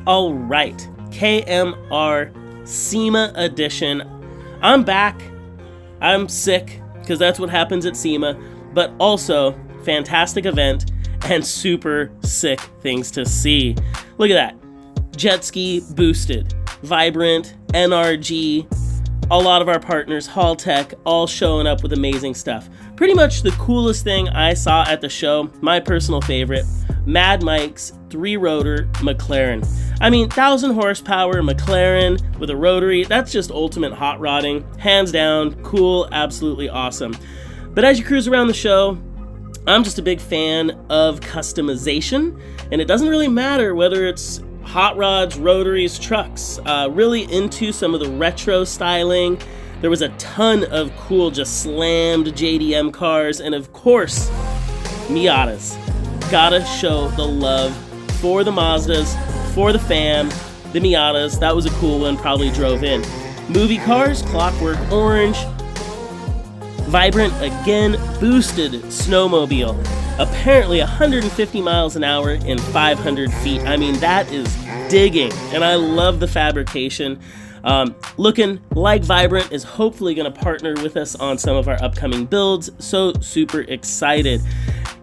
All right, KMR SEMA edition. I'm back. I'm sick because that's what happens at SEMA, but also fantastic event and super sick things to see. Look at that. Jet ski boosted, vibrant, NRG, a lot of our partners, Hall Tech, all showing up with amazing stuff. Pretty much the coolest thing I saw at the show, my personal favorite, Mad Mike's 3-rotor McLaren. I mean, 1,000 horsepower McLaren with a rotary, that's just ultimate hot rodding. Hands down, cool, absolutely awesome. But as you cruise around the show, I'm just a big fan of customization, and it doesn't really matter whether it's hot rods, rotaries, trucks, really into some of the retro styling. There was a ton of cool, just slammed JDM cars, and of course, Miatas. Gotta show the love for the Mazdas, for the fam, the Miatas. That was a cool one, probably drove in. Movie cars, Clockwork Orange. Vibrant, again, boosted Snowmobile. Apparently 150 miles an hour in 500 feet. I mean, that is digging, and I love the fabrication. Looking like Vibrant is hopefully going to partner with us on some of our upcoming builds, so super excited.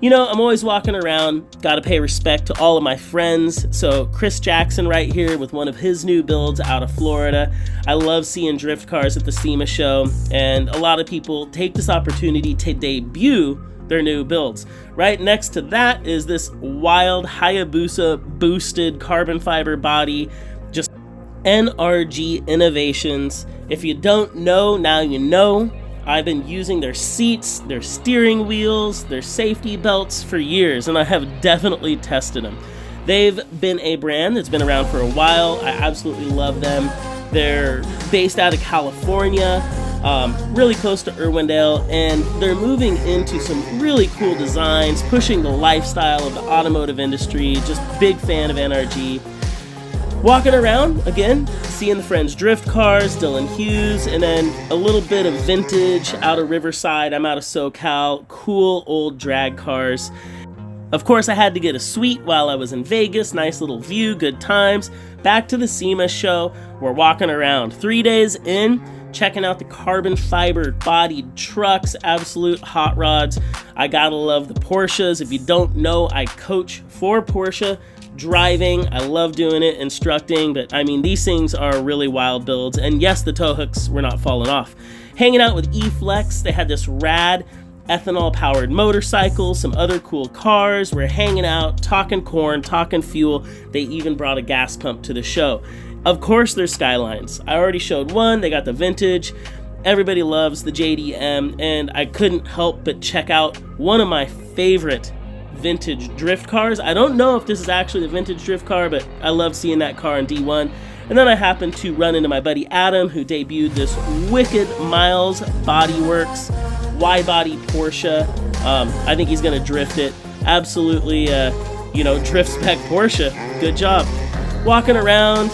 You know, I'm always walking around, gotta pay respect to all of my friends. So Chris Jackson right here with one of his new builds out of Florida. I love seeing drift cars at the SEMA Show, and a lot of people take this opportunity to debut their new builds. Right next to that is this wild Hayabusa boosted carbon fiber body, just NRG Innovations. If you don't know, now you know. I've been using their seats, their steering wheels, their safety belts for years, and I have definitely tested them. They've been a brand that's been around for a while. I absolutely love them. They're based out of California, really close to Irwindale, and they're moving into some really cool designs, pushing the lifestyle of the automotive industry. Just big fan of NRG. Walking around, again, seeing the friends drift cars, Dylan Hughes, and then a little bit of vintage out of Riverside. I'm out of SoCal, cool old drag cars. Of course, I had to get a suite while I was in Vegas, nice little view, good times. Back to the SEMA Show, we're walking around. 3 days in, checking out the carbon fiber bodied trucks, absolute hot rods. I gotta love the Porsches. If you don't know, I coach for Porsche. Driving, I love doing it, instructing, but I mean, these things are really wild builds, and yes, the tow hooks were not falling off. Hanging out with E-Flex, they had this rad ethanol-powered motorcycle, some other cool cars. We're hanging out, talking corn, talking fuel. They even brought a gas pump to the show. Of course, there's Skylines. I already showed one, they got the vintage. Everybody loves the JDM, and I couldn't help but check out one of my favorite vintage drift cars. I don't know if this is actually a vintage drift car, but I love seeing that car in D1. And then I happened to run into my buddy Adam, who debuted this wicked Miles Bodyworks wide-body Porsche. I think he's gonna drift it. Absolutely, drift spec Porsche. Good job. Walking around,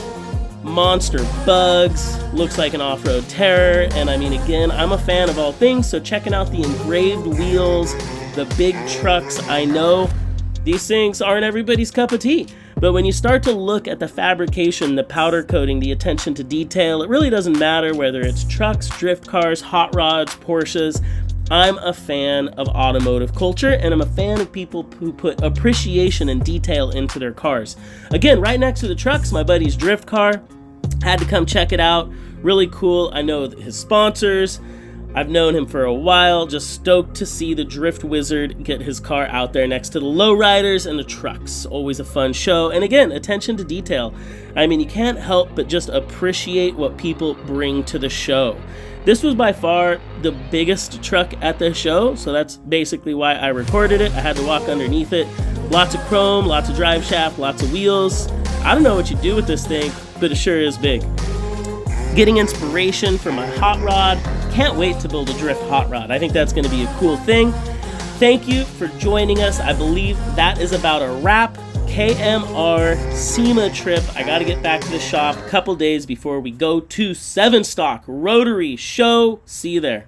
monster bugs, looks like an off-road terror. And I mean, again, I'm a fan of all things, so checking out the engraved wheels, the big trucks. I know these things aren't everybody's cup of tea, but when you start to look at the fabrication, the powder coating, the attention to detail, it really doesn't matter whether it's trucks, drift cars, hot rods, Porsches. I'm a fan of automotive culture, and I'm a fan of people who put appreciation and detail into their cars. Again, right next to the trucks, my buddy's drift car. Had to come check it out. Really cool. I know his sponsors. I've known him for a while, just stoked to see the Drift Wizard get his car out there next to the lowriders and the trucks. Always a fun show. And again, attention to detail. I mean, you can't help but just appreciate what people bring to the show. This was by far the biggest truck at the show, so that's basically why I recorded it. I had to walk underneath it. Lots of chrome, lots of drive shaft, lots of wheels. I don't know what you do with this thing, but it sure is big. Getting inspiration for my hot rod. Can't wait to build a drift hot rod. I think that's going to be a cool thing. Thank you for joining us. I believe that is about a wrap. KMR SEMA trip. I got to get back to the shop a couple days before we go to 7 Stock Rotary Show. See you there.